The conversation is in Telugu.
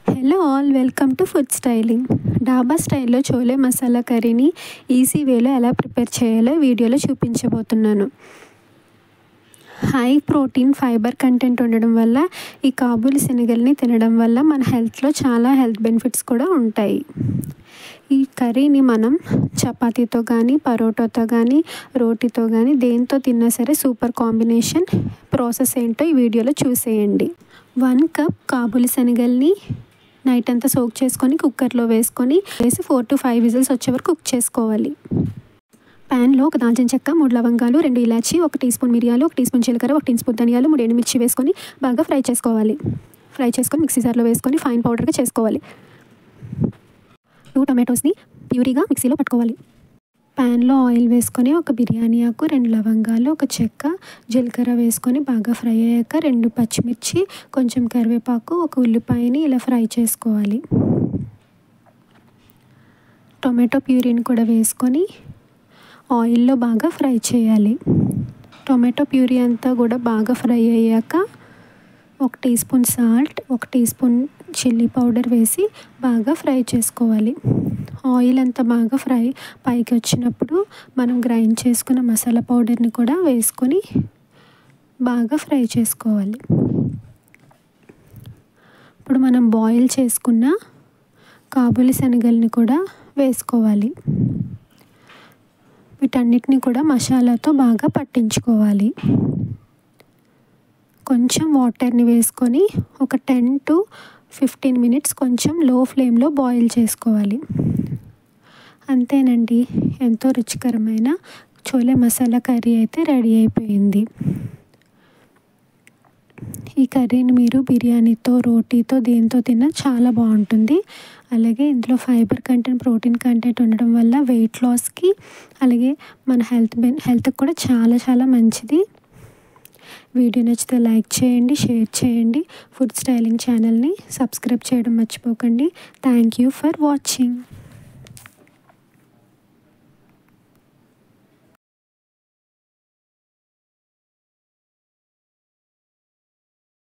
Hello all, welcome to food styling. డాబా స్టైల్లో చోలే మసాలా కర్రీని ఈజీ వేలో ఎలా ప్రిపేర్ చేయాలో వీడియోలో చూపించబోతున్నాను. హై ప్రోటీన్ ఫైబర్ కంటెంట్ ఉండడం వల్ల ఈ కాబూలి శనగల్ని తినడం వల్ల మన హెల్త్లో చాలా హెల్త్ బెనిఫిట్స్ కూడా ఉంటాయి. ఈ కర్రీని మనం చపాతీతో కానీ, పరోటాతో కానీ, రోటీతో కానీ దేంతో తిన్నా సరే సూపర్ కాంబినేషన్. ప్రాసెస్ ఏంటో ఈ వీడియోలో చూసేయండి. 1 కప్ కాబూలి శనగల్ని నైట్ అంతా సోక్ చేసుకొని కుక్కర్లో వేసి 4 to 5 విజిల్స్ వచ్చే వరకు కుక్ చేసుకోవాలి. ప్యాన్లో ఒక దాల్చిన చెక్క, 3 లవంగాలు, 2 ఇలాచి, 1 టీ స్పూన్ మిరియాలు, 1 టీ స్పూన్ జీలకర్ర, 1 టీ స్పూన్ ధనియాలు, 3 ఎండుమిర్చి వేసుకొని బాగా ఫ్రై చేసుకోవాలి. ఫ్రై చేసుకొని మిక్సీ జార్లో వేసుకొని ఫైన్ పౌడర్గా చేసుకోవాలి. 2 టొమాటోస్ని ప్యూరీగా మిక్సీలో పట్టుకోవాలి. ప్యాన్లో ఆయిల్ వేసుకొని ఒక బిర్యానీ ఆకు, 2 లవంగాలు, 1 చెక్క, జీలకర్ర వేసుకొని బాగా ఫ్రై అయ్యాక 2 పచ్చిమిర్చి, కొంచెం కరివేపాకు, 1 ఉల్లిపాయని ఇలా ఫ్రై చేసుకోవాలి. టొమాటో ప్యూరీని కూడా వేసుకొని ఆయిల్లో బాగా ఫ్రై చేయాలి. టొమాటో ప్యూరీ అంతా కూడా బాగా ఫ్రై అయ్యాక 1 teaspoon salt, 1 teaspoon chilli powder వేసి బాగా ఫ్రై చేసుకోవాలి. ఆయిల్ అంతా బాగా పైకి వచ్చినప్పుడు మనం గ్రైండ్ చేసుకున్న మసాలా పౌడర్ని కూడా వేసుకొని బాగా ఫ్రై చేసుకోవాలి. ఇప్పుడు మనం బాయిల్ చేసుకున్న కాబూలి శనగల్ని కూడా వేసుకోవాలి. వీటన్నిటిని కూడా మసాలాతో బాగా పట్టించుకోవాలి. కొంచెం వాటర్ని వేసుకొని ఒక 10 to 15 మినిట్స్ కొంచెం లో ఫ్లేమ్లో బాయిల్ చేసుకోవాలి. అంతేనండి, ఎంతో రుచికరమైన చోలే మసాలా కర్రీ అయితే రెడీ అయిపోయింది. ఈ కర్రీని మీరు బిర్యానీతో, రోటీతో దేంతో తిన్నా చాలా బాగుంటుంది. అలాగే ఇందులో ఫైబర్ కంటెంట్, ప్రోటీన్ కంటెంట్ ఉండడం వల్ల వెయిట్ లాస్కి, అలాగే మన హెల్త్కి కూడా చాలా చాలా మంచిది. వీడియో నచ్చితే లైక్ చేయండి, షేర్ చేయండి. ఫుడ్ స్టైలింగ్ ఛానల్ని సబ్స్క్రైబ్ చేయడం మర్చిపోకండి. Thank you for watching.